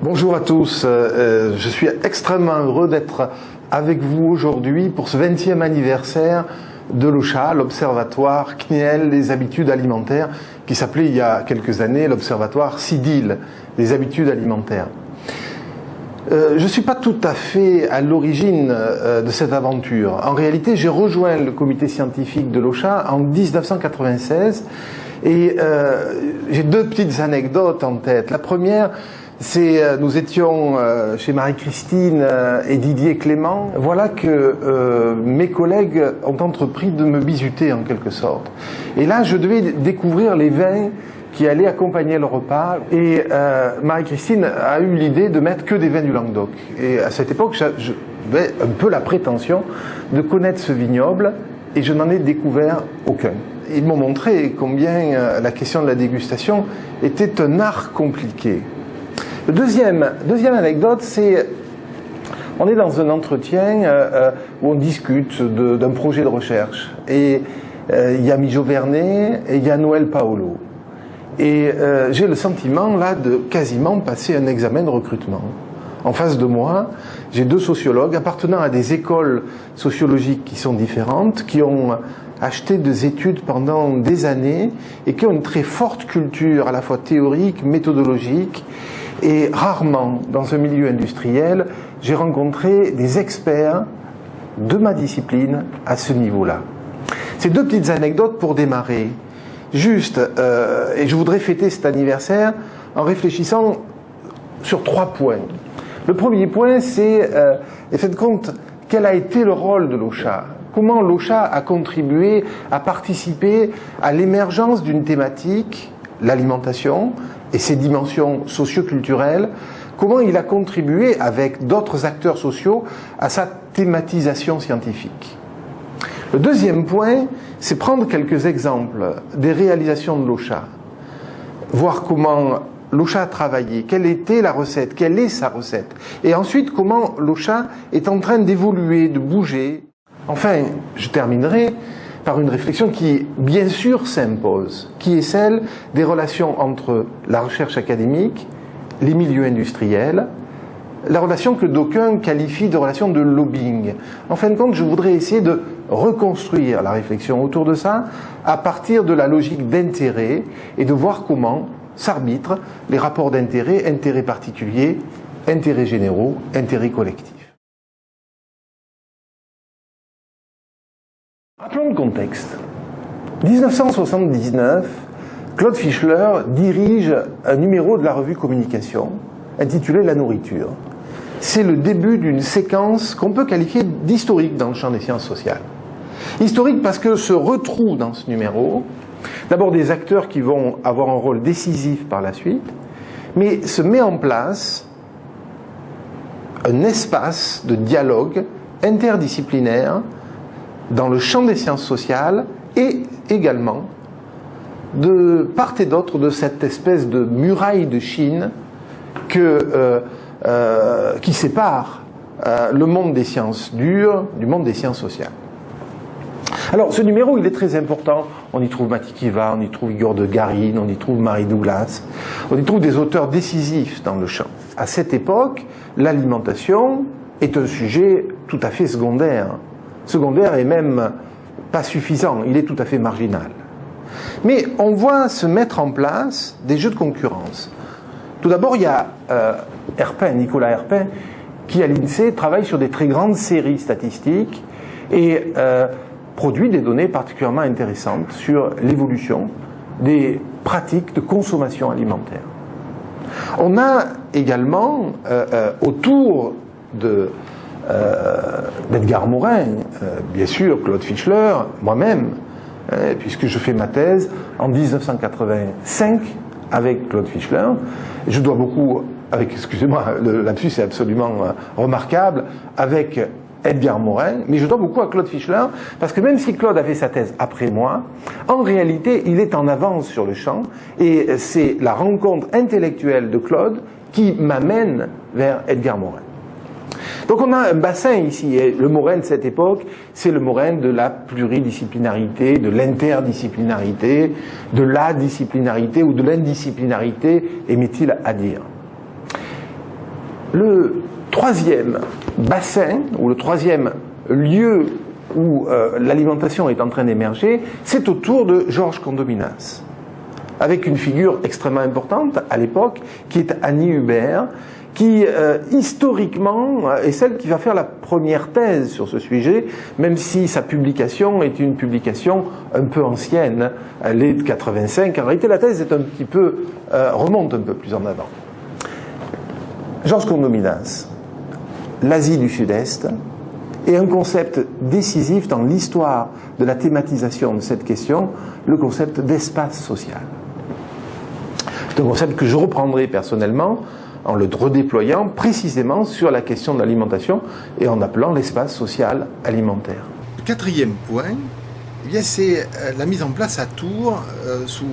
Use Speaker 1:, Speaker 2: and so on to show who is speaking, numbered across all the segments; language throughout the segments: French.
Speaker 1: Bonjour à tous, je suis extrêmement heureux d'être avec vous aujourd'hui pour ce 20e anniversaire de l'OSHA, l'Observatoire CNIEL des habitudes alimentaires, qui s'appelait il y a quelques années l'Observatoire CIDIL des habitudes alimentaires. Je ne suis pas tout à fait à l'origine de cette aventure. En réalité, j'ai rejoint le comité scientifique de l'OSHA en 1996 et j'ai deux petites anecdotes en tête. La première, c'est nous étions chez Marie-Christine et Didier Clément. Voilà que mes collègues ont entrepris de me bisuter en quelque sorte. Et là, je devais découvrir les vins qui allaient accompagner le repas. Et Marie-Christine a eu l'idée de mettre que des vins du Languedoc. Et à cette époque, j'avais un peu la prétention de connaître ce vignoble et je n'en ai découvert aucun. Ils m'ont montré combien la question de la dégustation était un art compliqué. Deuxième anecdote, c'est on est dans un entretien où on discute d'un projet de recherche. Et il y a Mijo Vernet et il y a Noël Paolo. Et j'ai le sentiment là de quasiment passer un examen de recrutement. En face de moi, j'ai deux sociologues appartenant à des écoles sociologiques qui sont différentes, qui ont acheté des études pendant des années et qui ont une très forte culture à la fois théorique, méthodologique. Et rarement, dans un milieu industriel, j'ai rencontré des experts de ma discipline à ce niveau-là. Ces deux petites anecdotes pour démarrer. Juste, et je voudrais fêter cet anniversaire en réfléchissant sur 3 points. Le premier point, c'est, en fin de compte, quel a été le rôle de l'OSHA ? Comment l'OSHA a contribué à participer à l'émergence d'une thématique, l'alimentation, et ses dimensions socio-culturelles, comment il a contribué avec d'autres acteurs sociaux à sa thématisation scientifique. Le deuxième point, c'est prendre quelques exemples des réalisations de l'OSHA, voir comment l'OSHA a travaillé, quelle était la recette, quelle est sa recette, et ensuite comment l'OSHA est en train d'évoluer, de bouger. Enfin, je terminerai par une réflexion qui, bien sûr, s'impose, qui est celle des relations entre la recherche académique, les milieux industriels, la relation que d'aucuns qualifient de relation de lobbying. En fin de compte, je voudrais essayer de reconstruire la réflexion autour de ça à partir de la logique d'intérêt et de voir comment s'arbitrent les rapports d'intérêt, intérêts particuliers, intérêts généraux, intérêts collectifs. Rappelons le contexte. 1979, Claude Fischler dirige un numéro de la revue Communication intitulé La nourriture. C'est le début d'une séquence qu'on peut qualifier d'historique dans le champ des sciences sociales. Historique parce que se retrouvent dans ce numéro d'abord des acteurs qui vont avoir un rôle décisif par la suite, mais se met en place un espace de dialogue interdisciplinaire dans le champ des sciences sociales et également de part et d'autre de cette espèce de muraille de Chine qui sépare le monde des sciences dures du monde des sciences sociales. Alors ce numéro il est très important, on y trouve Mati Kiva, on y trouve Igor de Garine, on y trouve Marie Douglas, on y trouve des auteurs décisifs dans le champ. À cette époque, l'alimentation est un sujet tout à fait secondaire et même pas suffisant, il est tout à fait marginal. Mais on voit se mettre en place des jeux de concurrence. Tout d'abord, il y a Nicolas Herpin, qui à l'INSEE travaille sur des très grandes séries statistiques et produit des données particulièrement intéressantes sur l'évolution des pratiques de consommation alimentaire. On a également, autour d'Edgar Morin, bien sûr, Claude Fischler, moi-même, puisque je fais ma thèse en 1985 avec Claude Fischler. Je dois beaucoup, excusez-moi, là-dessus c'est absolument remarquable, avec Edgar Morin, mais je dois beaucoup à Claude Fischler, parce que même si Claude a fait sa thèse après moi, en réalité il est en avance sur le champ, et c'est la rencontre intellectuelle de Claude qui m'amène vers Edgar Morin. Donc on a un bassin ici, et le Morin de cette époque, c'est le Morin de la pluridisciplinarité, de l'interdisciplinarité, de la disciplinarité ou de l'indisciplinarité, aimait-il à dire. Le troisième bassin, ou le troisième lieu où l'alimentation est en train d'émerger, c'est autour de Georges Condominas, avec une figure extrêmement importante à l'époque, qui est Annie Hubert, qui historiquement est celle qui va faire la première thèse sur ce sujet, même si sa publication est une publication un peu ancienne, elle est de 85. En réalité, la thèse est un petit peu remonte un peu plus en avant. Georges Condominas, l'Asie du Sud-Est, est un concept décisif dans l'histoire de la thématisation de cette question, le concept d'espace social. C'est un concept que je reprendrai personnellement en le redéployant précisément sur la question de l'alimentation et en appelant l'espace social alimentaire.
Speaker 2: Le quatrième point, eh bien, c'est la mise en place à Tours, sous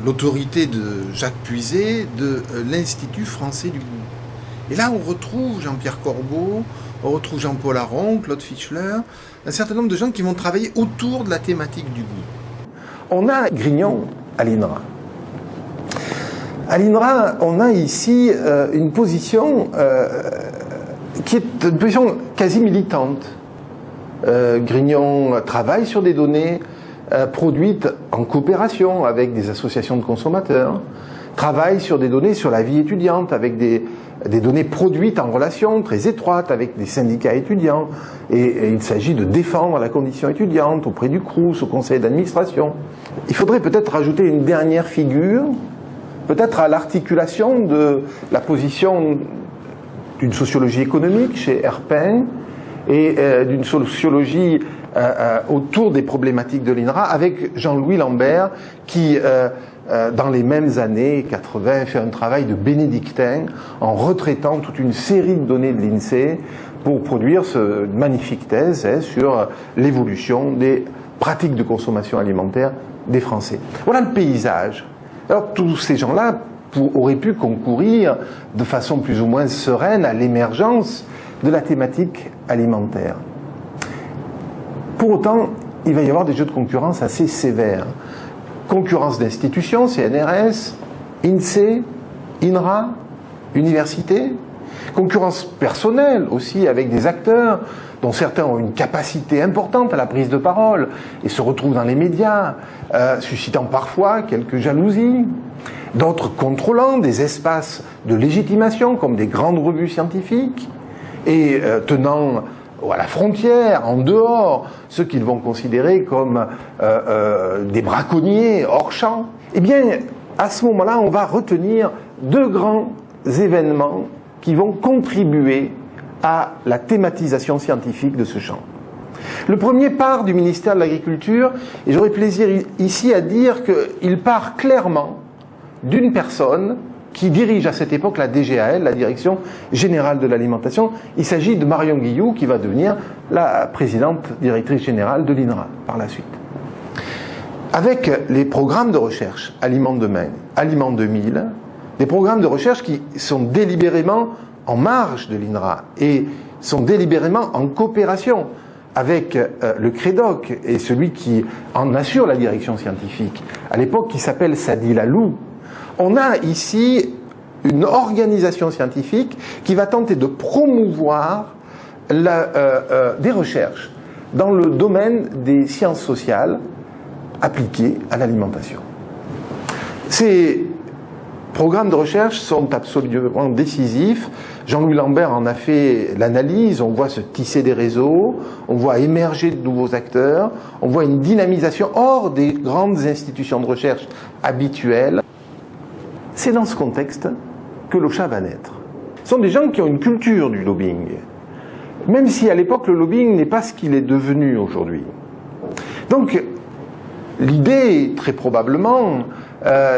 Speaker 2: l'autorité de Jacques Puiset, de l'Institut français du goût. Et là, on retrouve Jean-Pierre Corbeau, on retrouve Jean-Paul Aron, Claude Fischler, un certain nombre de gens qui vont travailler autour de la thématique du goût.
Speaker 1: On a Grignon à l'INRA. À l'INRA, on a ici une position qui est une position quasi militante. Grignon travaille sur des données produites en coopération avec des associations de consommateurs, travaille sur des données sur la vie étudiante avec des données produites en relation très étroite avec des syndicats étudiants. Et il s'agit de défendre la condition étudiante auprès du CROUS, au conseil d'administration. Il faudrait peut-être rajouter une dernière figure, peut-être à l'articulation de la position d'une sociologie économique chez Herpin et d'une sociologie autour des problématiques de l'INRA avec Jean-Louis Lambert qui, dans les mêmes années 80, fait un travail de bénédictin en retraitant toute une série de données de l'INSEE pour produire ce magnifique thèse sur l'évolution des pratiques de consommation alimentaire des Français. Voilà le paysage. Alors tous ces gens-là auraient pu concourir de façon plus ou moins sereine à l'émergence de la thématique alimentaire. Pour autant, il va y avoir des jeux de concurrence assez sévères. Concurrence d'institutions, CNRS, INSEE, INRA, universités. Concurrence personnelle aussi avec des acteurs dont certains ont une capacité importante à la prise de parole et se retrouvent dans les médias, suscitant parfois quelques jalousies. D'autres contrôlant des espaces de légitimation comme des grandes revues scientifiques et tenant à la frontière, en dehors, ceux qu'ils vont considérer comme des braconniers hors champ. Eh bien, à ce moment-là, on va retenir deux grands événements qui vont contribuer à la thématisation scientifique de ce champ. Le premier part du ministère de l'Agriculture, et j'aurai plaisir ici à dire qu'il part clairement d'une personne qui dirige à cette époque la DGAL, la Direction Générale de l'Alimentation. Il s'agit de Marion Guilloux, qui va devenir la présidente directrice générale de l'INRA par la suite. Avec les programmes de recherche Aliments Demain, Aliments 2000, des programmes de recherche qui sont délibérément en marge de l'INRA et sont délibérément en coopération avec le CREDOC et celui qui en assure la direction scientifique, à l'époque qui s'appelle Sadi Lalou. On a ici une organisation scientifique qui va tenter de promouvoir des recherches dans le domaine des sciences sociales appliquées à l'alimentation. Ces programmes de recherche sont absolument décisifs. Jean-Louis Lambert en a fait l'analyse, on voit se tisser des réseaux, on voit émerger de nouveaux acteurs, on voit une dynamisation hors des grandes institutions de recherche habituelles. C'est dans ce contexte que l'OCHA va naître. Ce sont des gens qui ont une culture du lobbying, même si à l'époque le lobbying n'est pas ce qu'il est devenu aujourd'hui. Donc l'idée, très probablement,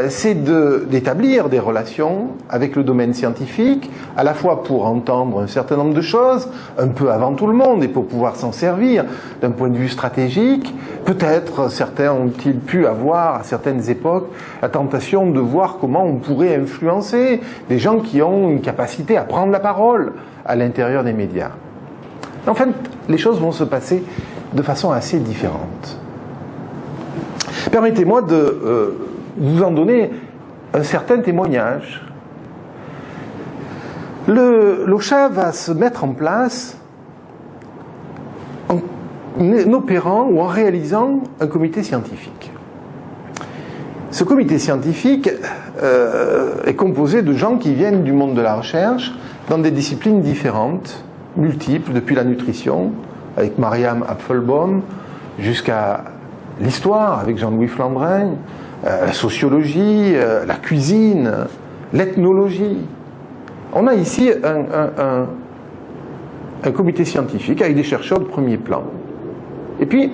Speaker 1: c'est d'établir des relations avec le domaine scientifique, à la fois pour entendre un certain nombre de choses, un peu avant tout le monde, et pour pouvoir s'en servir d'un point de vue stratégique. Peut-être certains ont-ils pu avoir, à certaines époques, la tentation de voir comment on pourrait influencer des gens qui ont une capacité à prendre la parole à l'intérieur des médias. En fait, les choses vont se passer de façon assez différente. Permettez-moi de vous en donner un certain témoignage. L'OCHA va se mettre en place en opérant ou en réalisant un comité scientifique. Ce comité scientifique est composé de gens qui viennent du monde de la recherche dans des disciplines différentes, multiples, depuis la nutrition, avec Mariam Apfelbaum, jusqu'à l'histoire, avec Jean-Louis Flandrin, la sociologie, la cuisine, l'ethnologie. On a ici un comité scientifique avec des chercheurs de premier plan. Et puis,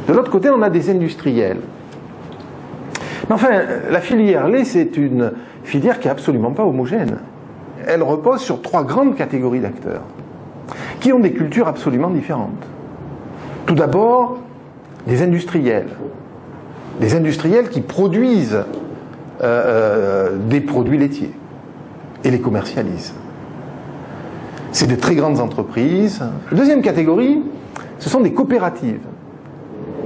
Speaker 1: de l'autre côté, on a des industriels. Mais enfin, la filière lait, c'est une filière qui n'est absolument pas homogène. Elle repose sur 3 grandes catégories d'acteurs, qui ont des cultures absolument différentes. Tout d'abord, les industriels. Les industriels qui produisent des produits laitiers et les commercialisent. C'est de très grandes entreprises. Deuxième catégorie, ce sont des coopératives.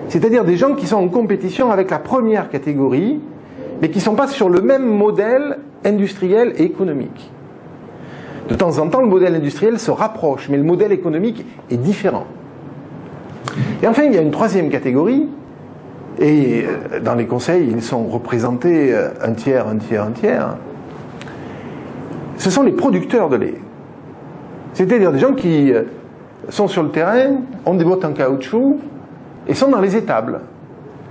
Speaker 1: C'est-à-dire des gens qui sont en compétition avec la première catégorie, mais qui ne sont pas sur le même modèle industriel et économique. De temps en temps, le modèle industriel se rapproche, mais le modèle économique est différent. Et enfin, il y a une troisième catégorie, et dans les conseils, ils sont représentés un tiers. Ce sont les producteurs de lait. C'est-à-dire des gens qui sont sur le terrain, ont des bottes en caoutchouc, et sont dans les étables,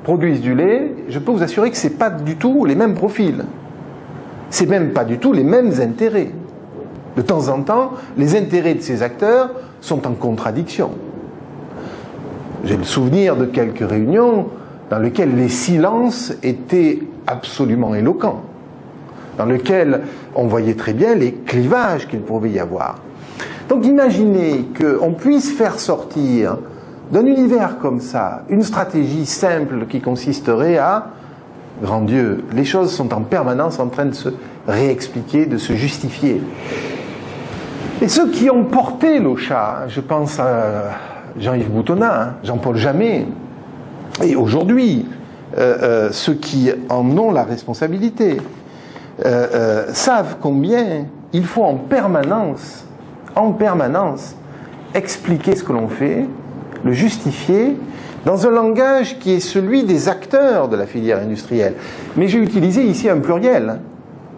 Speaker 1: produisent du lait. Je peux vous assurer que ce n'est pas du tout les mêmes profils. Ce n'est même pas du tout les mêmes intérêts. De temps en temps, les intérêts de ces acteurs sont en contradiction. J'ai le souvenir de quelques réunions dans lesquelles les silences étaient absolument éloquents, dans lesquelles on voyait très bien les clivages qu'il pouvait y avoir. Donc imaginez qu'on puisse faire sortir d'un univers comme ça une stratégie simple qui consisterait à, grand Dieu, les choses sont en permanence en train de se réexpliquer, de se justifier. Et ceux qui ont porté l'OCHA, je pense à Jean-Yves Boutonnat, Jean-Paul Jamet, et aujourd'hui, ceux qui en ont la responsabilité, savent combien il faut en permanence, expliquer ce que l'on fait, le justifier, dans un langage qui est celui des acteurs de la filière industrielle. Mais j'ai utilisé ici un pluriel.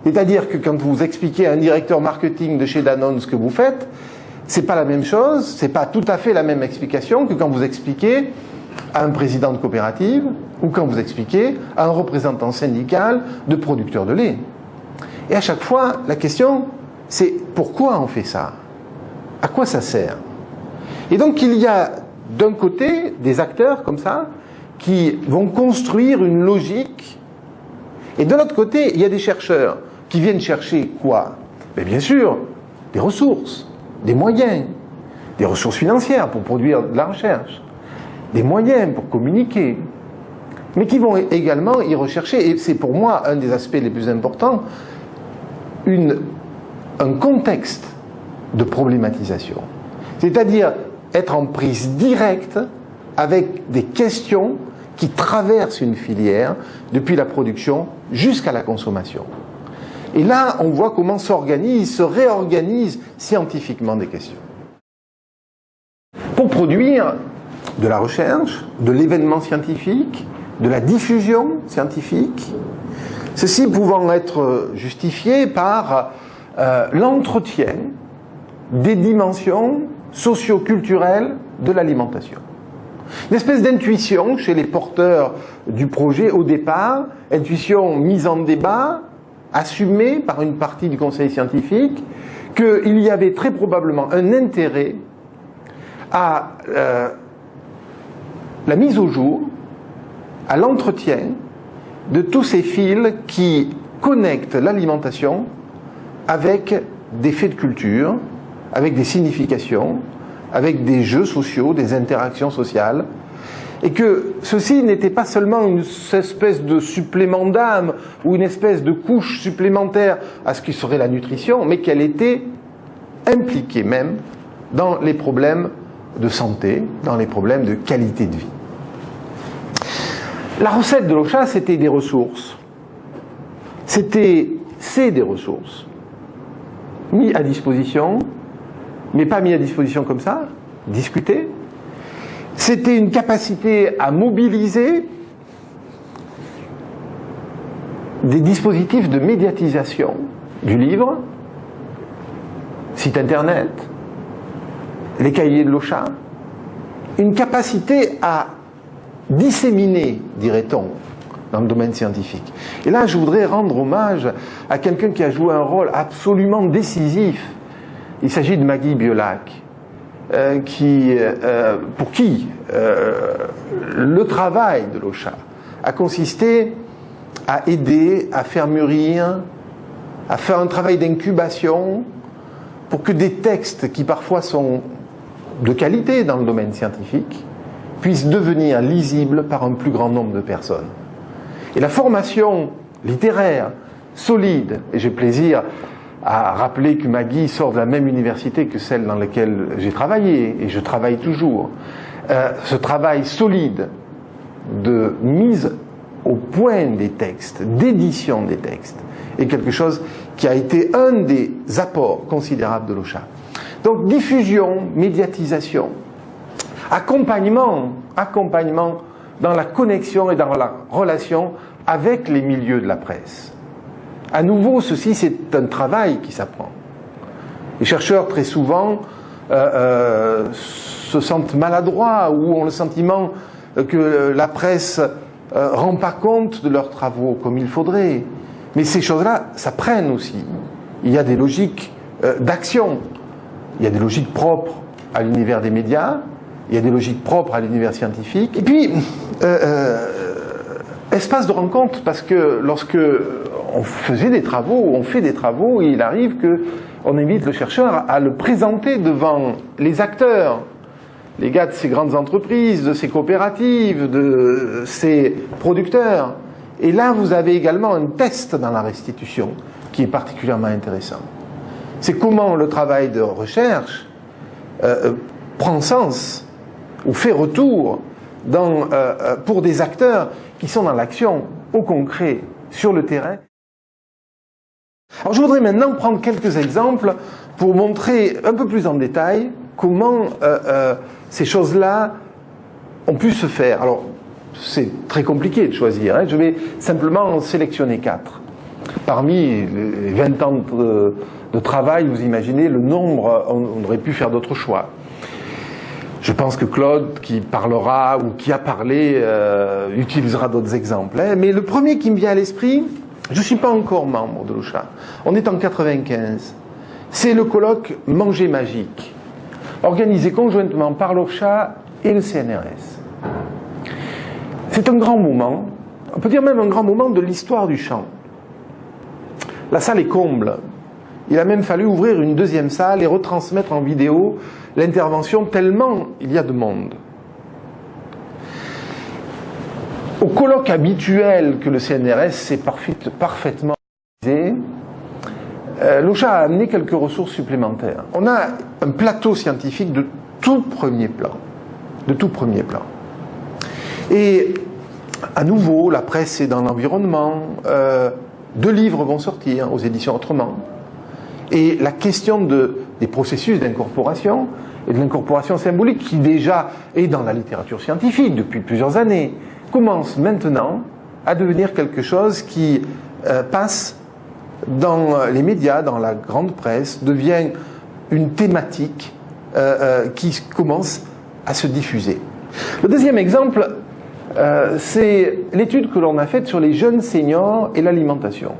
Speaker 1: C'est-à-dire que quand vous expliquez à un directeur marketing de chez Danone ce que vous faites, c'est pas la même chose, c'est pas tout à fait la même explication que quand vous expliquez à un président de coopérative ou quand vous expliquez à un représentant syndical de producteurs de lait. Et à chaque fois, la question, c'est pourquoi on fait ça? À quoi ça sert? Et donc il y a d'un côté des acteurs comme ça qui vont construire une logique, et de l'autre côté, il y a des chercheurs qui viennent chercher quoi? Mais bien sûr, des ressources, des moyens, des ressources financières pour produire de la recherche, des moyens pour communiquer, mais qui vont également y rechercher, et c'est pour moi un des aspects les plus importants, un contexte de problématisation. C'est-à-dire être en prise directe avec des questions qui traversent une filière depuis la production jusqu'à la consommation. Et là, on voit comment se réorganisent scientifiquement des questions. Pour produire de la recherche, de l'événement scientifique, de la diffusion scientifique, ceci pouvant être justifié par l'entretien des dimensions socio-culturelles de l'alimentation. Une espèce d'intuition chez les porteurs du projet au départ, intuition mise en débat, assumée par une partie du conseil scientifique, qu'il y avait très probablement un intérêt à la mise au jour, à l'entretien de tous ces fils qui connectent l'alimentation avec des faits de culture, avec des significations, avec des jeux sociaux, des interactions sociales, et que ceci n'était pas seulement une espèce de supplément d'âme ou une espèce de couche supplémentaire à ce qui serait la nutrition, mais qu'elle était impliquée même dans les problèmes de santé, dans les problèmes de qualité de vie. La recette de l'OCHA, c'était des ressources. C'est des ressources. mis à disposition, mais pas mis à disposition comme ça, discuté. C'était une capacité à mobiliser des dispositifs de médiatisation du livre, site internet, les cahiers de l'OCHA, une capacité à disséminer, dirait-on, dans le domaine scientifique. Et là, je voudrais rendre hommage à quelqu'un qui a joué un rôle absolument décisif. Il s'agit de Maggie Biolac, pour qui le travail de l'OCHA a consisté à aider, à faire mûrir, à faire un travail d'incubation pour que des textes qui parfois sont de qualité dans le domaine scientifique puissent devenir lisibles par un plus grand nombre de personnes. Et la formation littéraire solide, et j'ai plaisir à rappeler que Maggie sort de la même université que celle dans laquelle j'ai travaillé, et je travaille toujours, ce travail solide de mise au point des textes, d'édition des textes, est quelque chose qui a été un des apports considérables de l'OCHA. Donc diffusion, médiatisation, accompagnement dans la connexion et dans la relation avec les milieux de la presse. À nouveau, ceci c'est un travail qui s'apprend. Les chercheurs très souvent se sentent maladroits ou ont le sentiment que la presse rend pas compte de leurs travaux comme il faudrait. Mais ces choses-là s'apprennent aussi. Il y a des logiques d'action. Il y a des logiques propres à l'univers des médias. Il y a des logiques propres à l'univers scientifique. Et puis, espace de rencontre, parce que lorsque on faisait des travaux, on fait des travaux, il arrive qu'on invite le chercheur à le présenter devant les acteurs, les gars de ces grandes entreprises, de ces coopératives, de ces producteurs. Et là, vous avez également un test dans la restitution qui est particulièrement intéressant. C'est comment le travail de recherche prend sens ou fait retour pour des acteurs qui sont dans l'action, au concret, sur le terrain. Alors je voudrais maintenant prendre quelques exemples pour montrer un peu plus en détail comment ces choses-là ont pu se faire. Alors, c'est très compliqué de choisir, hein. Je vais simplement en sélectionner 4. Parmi les 20 ans de travail, vous imaginez le nombre, on aurait pu faire d'autres choix. Je pense que Claude, qui parlera ou qui a parlé, utilisera d'autres exemples. Hein. Mais le premier qui me vient à l'esprit, je ne suis pas encore membre de l'OCHA. On est en 95. C'est le colloque Manger Magique, organisé conjointement par l'OCHA et le CNRS. C'est un grand moment, on peut dire même un grand moment de l'histoire du chant. La salle est comble. Il a même fallu ouvrir une deuxième salle et retransmettre en vidéo l'intervention tellement il y a de monde. Au colloque habituel que le CNRS s'est parfaitement organisé, l'OCHA a amené quelques ressources supplémentaires. On a un plateau scientifique de tout premier plan. De tout premier plan. Et à nouveau, la presse est dans l'environnement. 2 livres vont sortir aux éditions Autrement. Et la question des processus d'incorporation et de l'incorporation symbolique, qui déjà est dans la littérature scientifique depuis plusieurs années, commence maintenant à devenir quelque chose qui passe dans les médias, dans la grande presse, devient une thématique qui commence à se diffuser. Le deuxième exemple, c'est l'étude que l'on a faite sur les jeunes seniors et l'alimentation.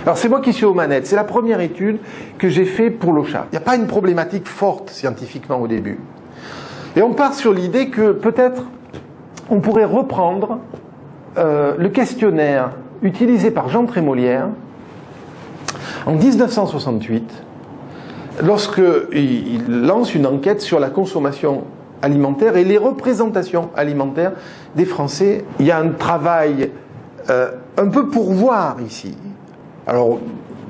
Speaker 1: Alors c'est moi qui suis aux manettes, c'est la première étude que j'ai faite pour l'OCHA. Il n'y a pas une problématique forte scientifiquement au début. Et on part sur l'idée que peut-être on pourrait reprendre le questionnaire utilisé par Jean Trémolière en 1968, lorsqu'il lance une enquête sur la consommation alimentaire et les représentations alimentaires des Français. Il y a un travail un peu pour voir ici. Alors,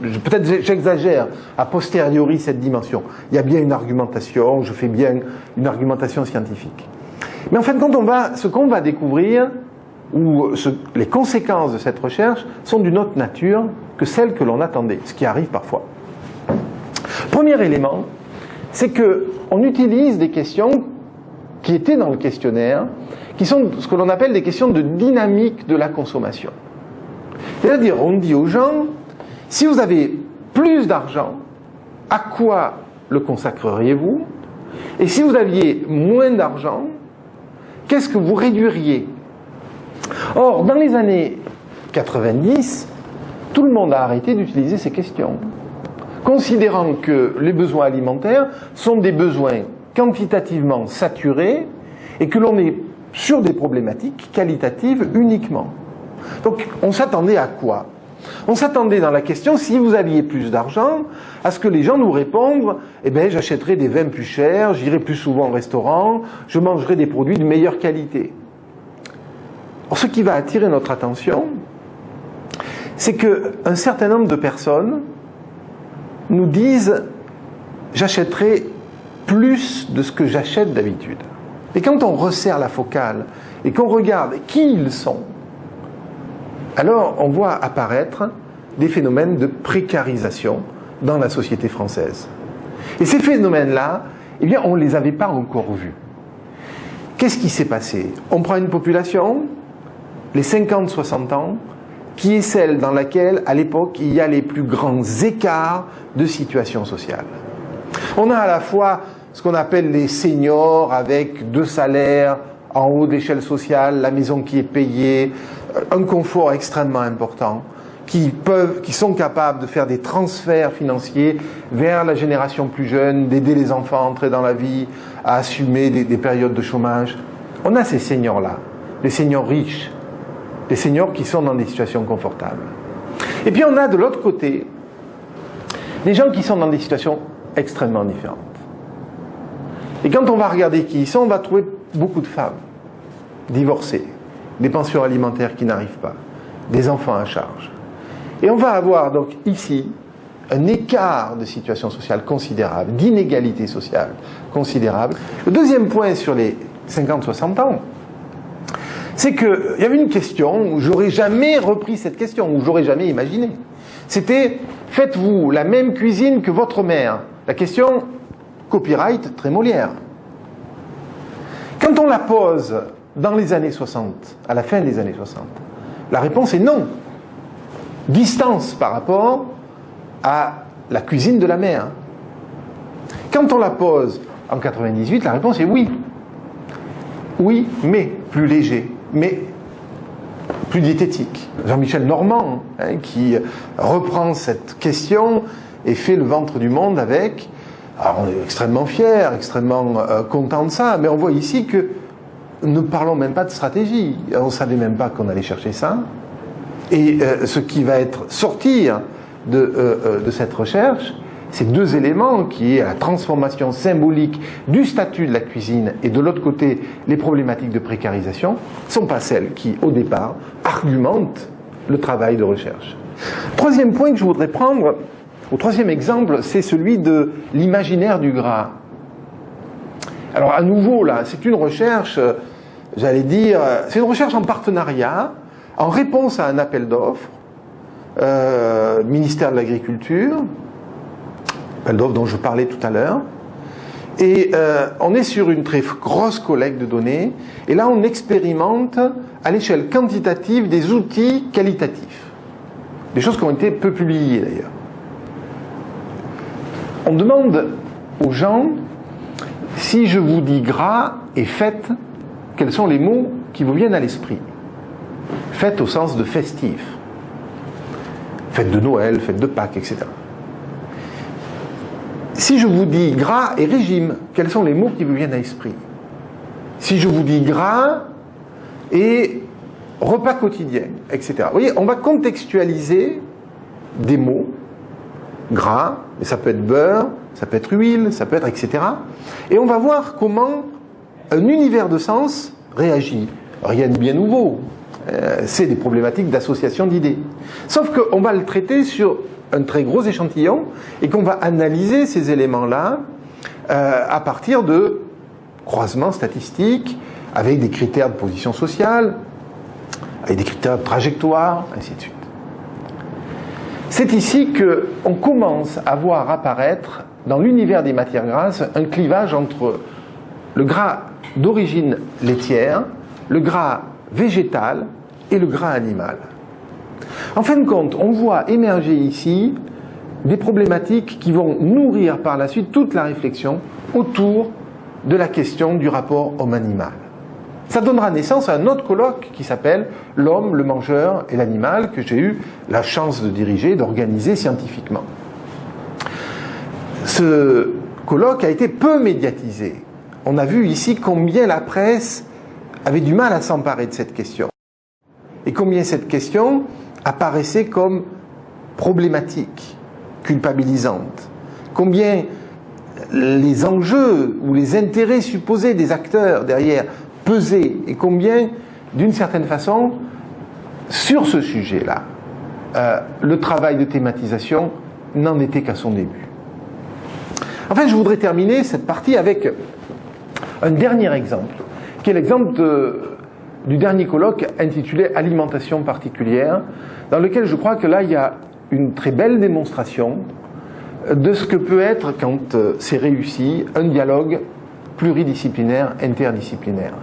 Speaker 1: peut-être j'exagère a posteriori cette dimension. Il y a bien une argumentation, je fais bien une argumentation scientifique. Mais en fin de compte, ce qu'on va découvrir, ou les conséquences de cette recherche, sont d'une autre nature que celles que l'on attendait, ce qui arrive parfois. Premier élément, c'est qu'on utilise des questions qui étaient dans le questionnaire, qui sont ce que l'on appelle des questions de dynamique de la consommation. C'est-à-dire, on dit aux gens, si vous avez plus d'argent, à quoi le consacreriez-vous? Et si vous aviez moins d'argent, qu'est-ce que vous réduiriez? Or, dans les années 90, tout le monde a arrêté d'utiliser ces questions, considérant que les besoins alimentaires sont des besoins quantitativement saturés et que l'on est sur des problématiques qualitatives uniquement. Donc, on s'attendait à quoi? On s'attendait dans la question, si vous aviez plus d'argent, à ce que les gens nous répondent « Eh bien, j'achèterai des vins plus chers, j'irai plus souvent au restaurant, je mangerai des produits de meilleure qualité. » Or, ce qui va attirer notre attention, c'est qu'un certain nombre de personnes nous disent « J'achèterai plus de ce que j'achète d'habitude. » Et quand on resserre la focale et qu'on regarde qui ils sont, alors on voit apparaître des phénomènes de précarisation dans la société française. Et ces phénomènes-là, eh bien, on ne les avait pas encore vus. Qu'est-ce qui s'est passé? On prend une population, les 50-60 ans, qui est celle dans laquelle, à l'époque, il y a les plus grands écarts de situation sociale. On a à la fois ce qu'on appelle les seniors avec 2 salaires en haut de l'échelle sociale, la maison qui est payée, un confort extrêmement important, qui sont capables de faire des transferts financiers vers la génération plus jeune, d'aider les enfants à entrer dans la vie, à assumer des périodes de chômage. On a ces seniors-là, les seniors riches, les seniors qui sont dans des situations confortables. Et puis on a de l'autre côté des gens qui sont dans des situations extrêmement différentes. Et quand on va regarder qui ils sont, on va trouver beaucoup de femmes divorcées, des pensions alimentaires qui n'arrivent pas, des enfants à charge. Et on va avoir donc ici un écart de situation sociale considérable, d'inégalité sociale considérable. Le deuxième point sur les 50-60 ans, c'est qu'il y avait une question où j'aurais jamais repris cette question, où j'aurais jamais imaginé. C'était, faites-vous la même cuisine que votre mère? La question, copyright, très Molière. Quand on la pose dans les années 60, à la fin des années 60, la réponse est non. Distance par rapport à la cuisine de la mère. Quand on la pose en 98, la réponse est oui. Oui, mais plus léger, mais plus diététique. Jean-Michel Normand, qui reprend cette question et fait le ventre du monde avec. Alors on est extrêmement fiers, extrêmement contents de ça, mais on voit ici que ne parlons même pas de stratégie. On ne savait même pas qu'on allait chercher ça. Et ce qui va sortir de cette recherche, c'est 2 éléments, qui est la transformation symbolique du statut de la cuisine et de l'autre côté, les problématiques de précarisation, ne sont pas celles qui, au départ, argumentent le travail de recherche. Troisième point que je voudrais prendre, au troisième exemple, c'est celui de l'imaginaire du gras. Alors à nouveau, là, c'est une recherche, j'allais dire, c'est une recherche en partenariat, en réponse à un appel d'offres, ministère de l'Agriculture, appel d'offres dont je parlais tout à l'heure, et on est sur une très grosse collecte de données, et là on expérimente à l'échelle quantitative des outils qualitatifs, des choses qui ont été peu publiées d'ailleurs. On demande aux gens, si je vous dis gras et fête, quels sont les mots qui vous viennent à l'esprit? Fête au sens de festif. Fête de Noël, fête de Pâques, etc. Si je vous dis gras et régime, quels sont les mots qui vous viennent à l'esprit? Si je vous dis gras et repas quotidien, etc. Vous voyez, on va contextualiser des mots, gras, mais ça peut être beurre, ça peut être huile, ça peut être etc. Et on va voir comment un univers de sens réagit. Rien de bien nouveau. C'est des problématiques d'association d'idées. Sauf qu'on va le traiter sur un très gros échantillon et qu'on va analyser ces éléments-là à partir de croisements statistiques avec des critères de position sociale, avec des critères de trajectoire, ainsi de suite. C'est ici qu'on commence à voir apparaître dans l'univers des matières grasses, un clivage entre le gras d'origine laitière, le gras végétal et le gras animal. En fin de compte, on voit émerger ici des problématiques qui vont nourrir par la suite toute la réflexion autour de la question du rapport homme-animal. Ça donnera naissance à un autre colloque qui s'appelle « L'homme, le mangeur et l'animal » que j'ai eu la chance de diriger, d'organiser scientifiquement. Ce colloque a été peu médiatisé. On a vu ici combien la presse avait du mal à s'emparer de cette question. Et combien cette question apparaissait comme problématique, culpabilisante. Combien les enjeux ou les intérêts supposés des acteurs derrière pesaient. Et combien, d'une certaine façon, sur ce sujet-là, le travail de thématisation n'en était qu'à son début. Enfin, je voudrais terminer cette partie avec un dernier exemple, qui est l'exemple du dernier colloque intitulé « Alimentation particulière », dans lequel je crois que là, il y a une très belle démonstration de ce que peut être, quand c'est réussi, un dialogue pluridisciplinaire, interdisciplinaire.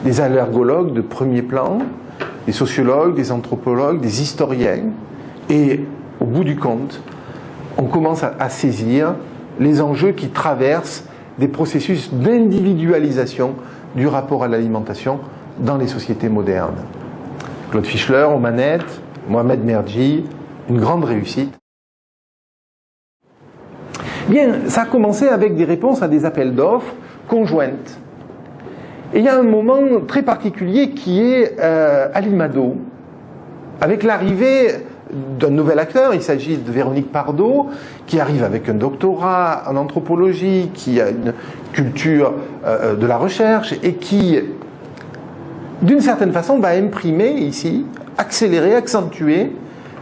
Speaker 1: Des allergologues de premier plan, des sociologues, des anthropologues, des historiens, et au bout du compte, on commence à saisir les enjeux qui traversent des processus d'individualisation du rapport à l'alimentation dans les sociétés modernes. Claude Fischler aux manettes, Mohamed Merji, une grande réussite. Bien, ça a commencé avec des réponses à des appels d'offres conjointes. Et il y a un moment très particulier qui est à l'IMADO, avec l'arrivée d'un nouvel acteur. Il s'agit de Véronique Pardo, qui arrive avec un doctorat en anthropologie, qui a une culture de la recherche et qui, d'une certaine façon, va imprimer ici, accélérer, accentuer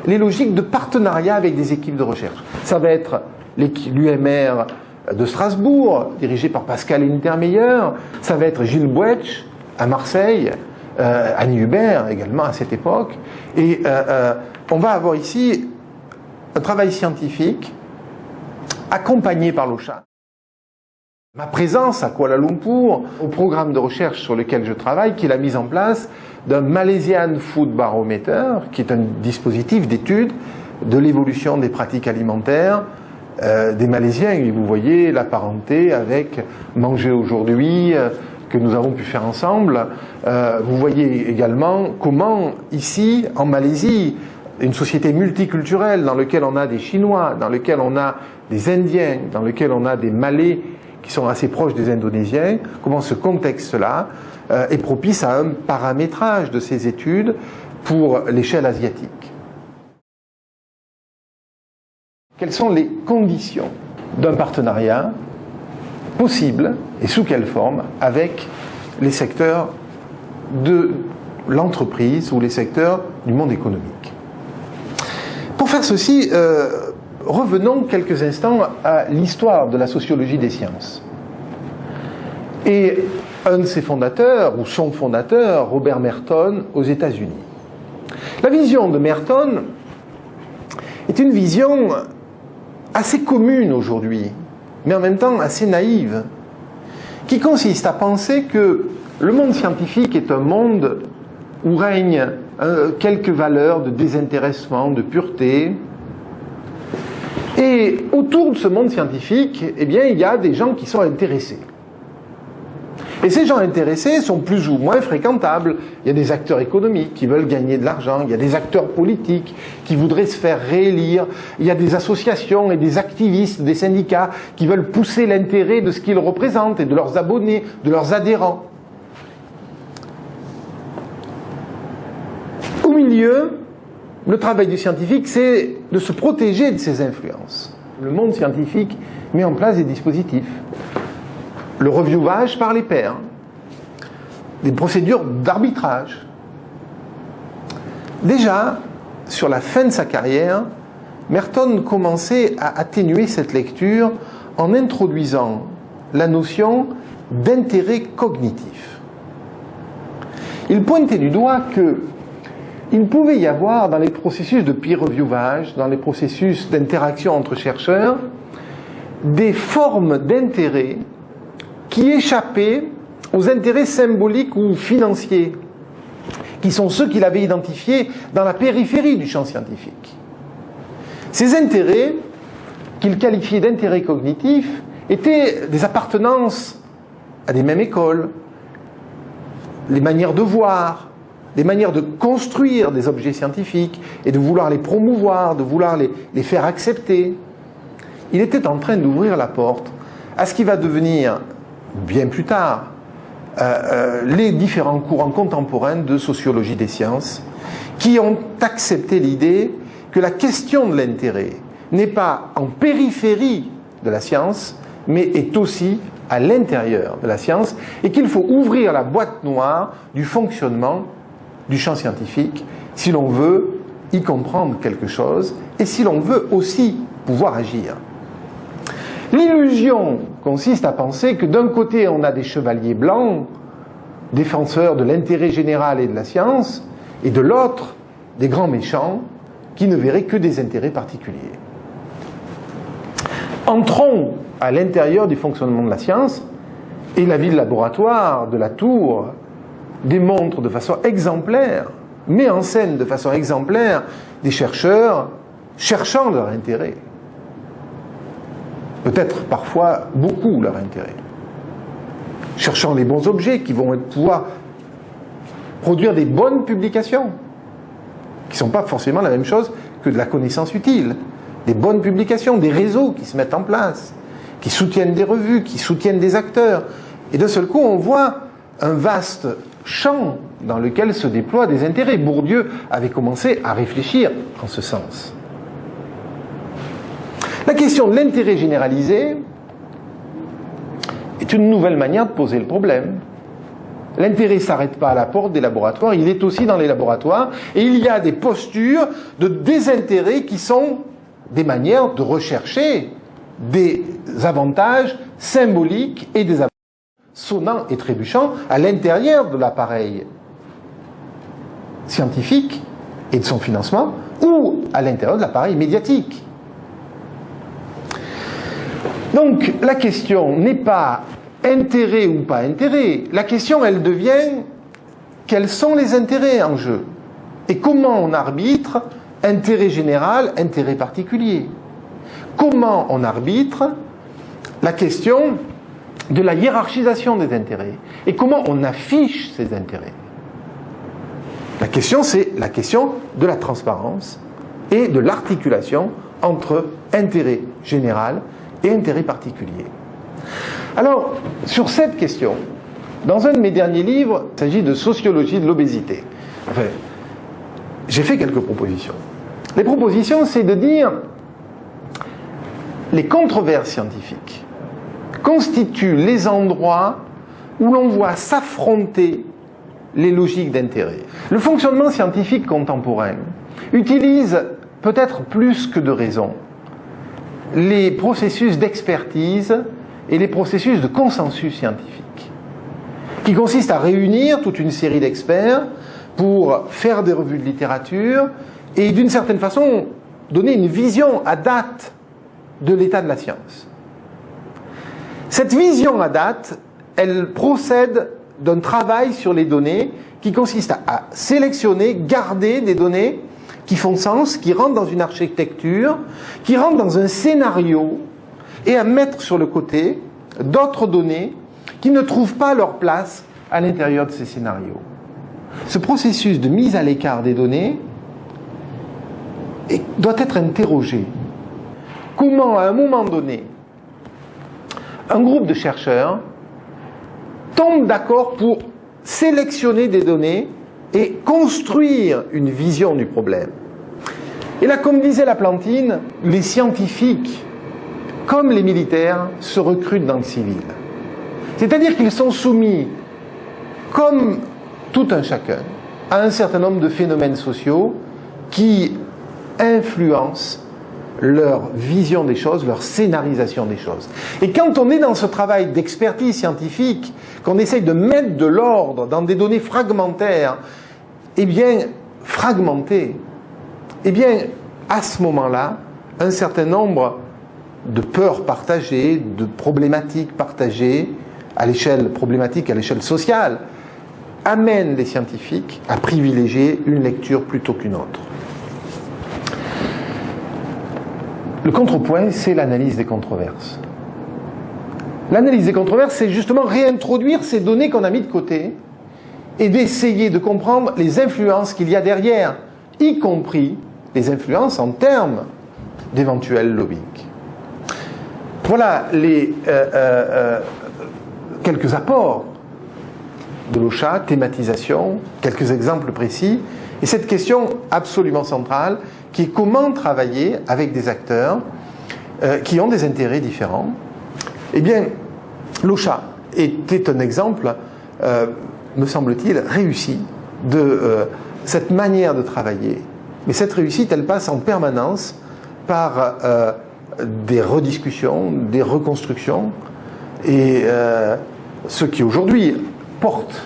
Speaker 1: les logiques de partenariat avec des équipes de recherche. Ça va être l'UMR de Strasbourg, dirigé par Pascal Hintermeyer. Ça va être Gilles Boetsch à Marseille, Annie Hubert également à cette époque. Et on va avoir ici un travail scientifique accompagné par l'OCHA. Ma présence à Kuala Lumpur, au programme de recherche sur lequel je travaille, qui est la mise en place d'un Malaysian Food Barometer, qui est un dispositif d'étude de l'évolution des pratiques alimentaires des Malaisiens. Et vous voyez la parenté avec Manger aujourd'hui, que nous avons pu faire ensemble. Vous voyez également comment ici, en Malaisie, une société multiculturelle dans laquelle on a des Chinois, dans laquelle on a des Indiens, dans laquelle on a des Malais qui sont assez proches des Indonésiens, comment ce contexte-là est propice à un paramétrage de ces études pour l'échelle asiatique. Quelles sont les conditions d'un partenariat possible et sous quelle forme avec les secteurs de l'entreprise ou les secteurs du monde économique? Pour faire ceci, revenons quelques instants à l'histoire de la sociologie des sciences. Et un de ses fondateurs, ou son fondateur, Robert Merton, aux États-Unis. La vision de Merton est une vision assez commune aujourd'hui, mais en même temps assez naïve, qui consiste à penser que le monde scientifique est un monde où règnent quelques valeurs de désintéressement, de pureté. Et autour de ce monde scientifique, eh bien, il y a des gens qui sont intéressés. Et ces gens intéressés sont plus ou moins fréquentables. Il y a des acteurs économiques qui veulent gagner de l'argent, il y a des acteurs politiques qui voudraient se faire réélire, il y a des associations et des activistes, des syndicats qui veulent pousser l'intérêt de ce qu'ils représentent et de leurs abonnés, de leurs adhérents. Au milieu, le travail du scientifique, c'est de se protéger de ces influences. Le monde scientifique met en place des dispositifs. Le reviewage par les pairs, des procédures d'arbitrage. Déjà, sur la fin de sa carrière, Merton commençait à atténuer cette lecture en introduisant la notion d'intérêt cognitif. Il pointait du doigt qu'il pouvait y avoir dans les processus de peer reviewage, dans les processus d'interaction entre chercheurs, des formes d'intérêt qui échappaient aux intérêts symboliques ou financiers, qui sont ceux qu'il avait identifiés dans la périphérie du champ scientifique. Ces intérêts, qu'il qualifiait d'intérêts cognitifs, étaient des appartenances à des mêmes écoles, les manières de voir, des manières de construire des objets scientifiques et de vouloir les promouvoir, de vouloir les faire accepter. Il était en train d'ouvrir la porte à ce qui va devenir, bien plus tard, les différents courants contemporains de sociologie des sciences qui ont accepté l'idée que la question de l'intérêt n'est pas en périphérie de la science, mais est aussi à l'intérieur de la science, et qu'il faut ouvrir la boîte noire du fonctionnement du champ scientifique si l'on veut y comprendre quelque chose et si l'on veut aussi pouvoir agir. L'illusion consiste à penser que d'un côté on a des chevaliers blancs, défenseurs de l'intérêt général et de la science, et de l'autre des grands méchants qui ne verraient que des intérêts particuliers. Entrons à l'intérieur du fonctionnement de la science, et la vie de laboratoire de la Tour démontre de façon exemplaire, met en scène de façon exemplaire des chercheurs cherchant leur intérêt. Peut-être parfois beaucoup leur intérêt. Cherchant les bons objets qui vont pouvoir produire des bonnes publications, qui ne sont pas forcément la même chose que de la connaissance utile. Des bonnes publications, des réseaux qui se mettent en place, qui soutiennent des revues, qui soutiennent des acteurs. Et d'un seul coup, on voit un vaste champ dans lequel se déploient des intérêts. Bourdieu avait commencé à réfléchir en ce sens. La question de l'intérêt généralisé est une nouvelle manière de poser le problème. L'intérêt ne s'arrête pas à la porte des laboratoires, il est aussi dans les laboratoires, et il y a des postures de désintérêt qui sont des manières de rechercher des avantages symboliques et des avantages sonnants et trébuchants à l'intérieur de l'appareil scientifique et de son financement, ou à l'intérieur de l'appareil médiatique. Donc la question n'est pas intérêt ou pas intérêt, la question elle devient quels sont les intérêts en jeu et comment on arbitre intérêt général, intérêt particulier. Comment on arbitre la question de la hiérarchisation des intérêts et comment on affiche ces intérêts. La question, c'est la question de la transparence et de l'articulation entre intérêt général et intérêt particulier. Alors, sur cette question, dans un de mes derniers livres, il s'agit de sociologie de l'obésité. Enfin, j'ai fait quelques propositions. Les propositions, c'est de dire les controverses scientifiques constituent les endroits où l'on voit s'affronter les logiques d'intérêt. Le fonctionnement scientifique contemporain utilise peut-être plus que de raison les processus d'expertise et les processus de consensus scientifique, qui consistent à réunir toute une série d'experts pour faire des revues de littérature et d'une certaine façon donner une vision à date de l'état de la science. Cette vision à date, elle procède d'un travail sur les données qui consiste à sélectionner, garder des données qui font sens, qui rentrent dans une architecture, qui rentrent dans un scénario, et à mettre sur le côté d'autres données qui ne trouvent pas leur place à l'intérieur de ces scénarios. Ce processus de mise à l'écart des données doit être interrogé. Comment, à un moment donné, un groupe de chercheurs tombe d'accord pour sélectionner des données et construire une vision du problème. Et là, comme disait Laplantine, les scientifiques, comme les militaires, se recrutent dans le civil. C'est-à-dire qu'ils sont soumis, comme tout un chacun, à un certain nombre de phénomènes sociaux qui influencent leur vision des choses, leur scénarisation des choses. Et quand on est dans ce travail d'expertise scientifique, qu'on essaye de mettre de l'ordre dans des données fragmentaires, eh bien, fragmentées, eh bien, à ce moment-là, un certain nombre de peurs partagées, de problématiques partagées, à l'échelle problématique, à l'échelle sociale, amène les scientifiques à privilégier une lecture plutôt qu'une autre. Le contrepoint, c'est l'analyse des controverses. L'analyse des controverses, c'est justement réintroduire ces données qu'on a mis de côté et d'essayer de comprendre les influences qu'il y a derrière, y compris les influences en termes d'éventuels lobbying. Voilà les quelques apports de l'OSHA, thématisation, quelques exemples précis, et cette question absolument centrale qui est comment travailler avec des acteurs qui ont des intérêts différents. Eh bien, l'OSHA était un exemple, me semble-t-il, réussi de cette manière de travailler. Mais cette réussite, elle passe en permanence par des rediscussions, des reconstructions, et ceux qui aujourd'hui portent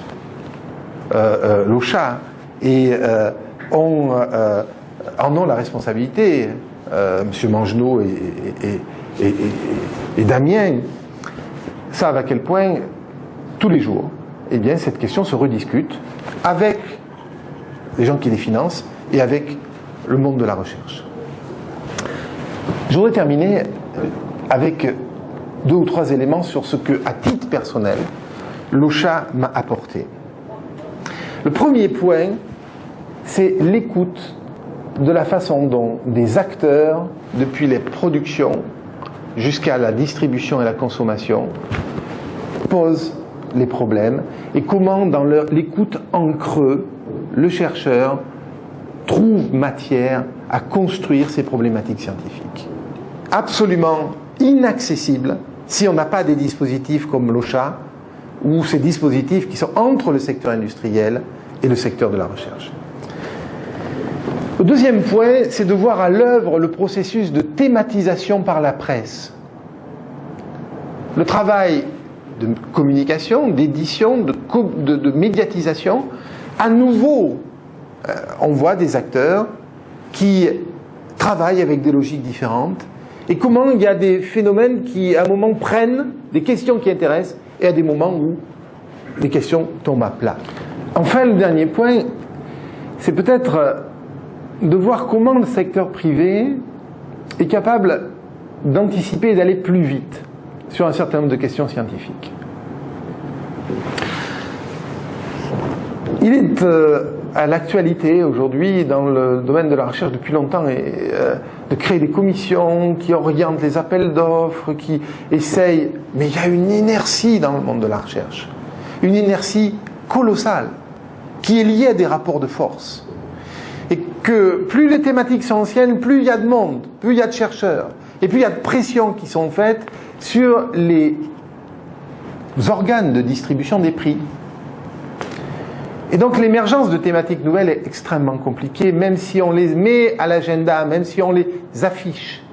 Speaker 1: l'OSHA et en ont la responsabilité, M. Mangenot et Damien, savent à quel point, tous les jours, eh bien, cette question se rediscute avec les gens qui les financent et avec le monde de la recherche. Je voudrais terminer avec 2 ou 3 éléments sur ce que, à titre personnel, l'OSHA m'a apporté. Le premier point, c'est l'écoute de la façon dont des acteurs, depuis les productions jusqu'à la distribution et la consommation, posent les problèmes et comment, dans l'écoute en creux, le chercheur trouve matière à construire ces problématiques scientifiques. Absolument inaccessible si on n'a pas des dispositifs comme l'OSHA ou ces dispositifs qui sont entre le secteur industriel et le secteur de la recherche. Le deuxième point, c'est de voir à l'œuvre le processus de thématisation par la presse. Le travail de communication, d'édition, de médiatisation, à nouveau, on voit des acteurs qui travaillent avec des logiques différentes et comment il y a des phénomènes qui, à un moment, prennent des questions qui intéressent et à des moments où les questions tombent à plat. Enfin, le dernier point, c'est peut-être de voir comment le secteur privé est capable d'anticiper et d'aller plus vite sur un certain nombre de questions scientifiques. Il est à l'actualité aujourd'hui dans le domaine de la recherche depuis longtemps de créer des commissions qui orientent les appels d'offres, qui essayent, mais il y a une inertie dans le monde de la recherche, une inertie colossale qui est liée à des rapports de force. Et que plus les thématiques sont anciennes, plus il y a de monde, plus il y a de chercheurs, et plus il y a de pressions qui sont faites sur les organes de distribution des prix. Et donc l'émergence de thématiques nouvelles est extrêmement compliquée, même si on les met à l'agenda, même si on les affiche.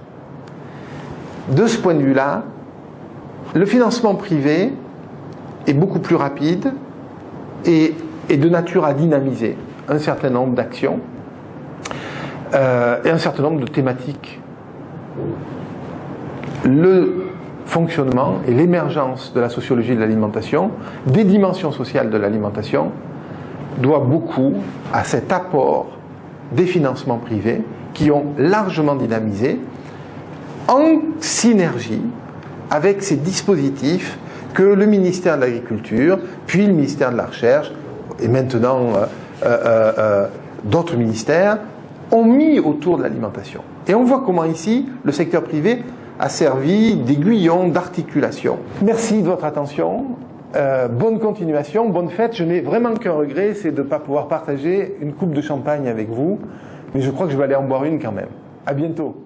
Speaker 1: De ce point de vue-là, le financement privé est beaucoup plus rapide et de nature à dynamiser un certain nombre d'actions et un certain nombre de thématiques. Le fonctionnement et l'émergence de la sociologie de l'alimentation, des dimensions sociales de l'alimentation, doit beaucoup à cet apport des financements privés qui ont largement dynamisé en synergie avec ces dispositifs que le ministère de l'Agriculture, puis le ministère de la Recherche, et maintenant d'autres ministères, ont mis autour de l'alimentation. Et on voit comment ici, le secteur privé a servi d'aiguillon, d'articulation. Merci de votre attention. Bonne continuation, bonne fête. Je n'ai vraiment qu'un regret, c'est de ne pas pouvoir partager une coupe de champagne avec vous. Mais je crois que je vais aller en boire une quand même. À bientôt.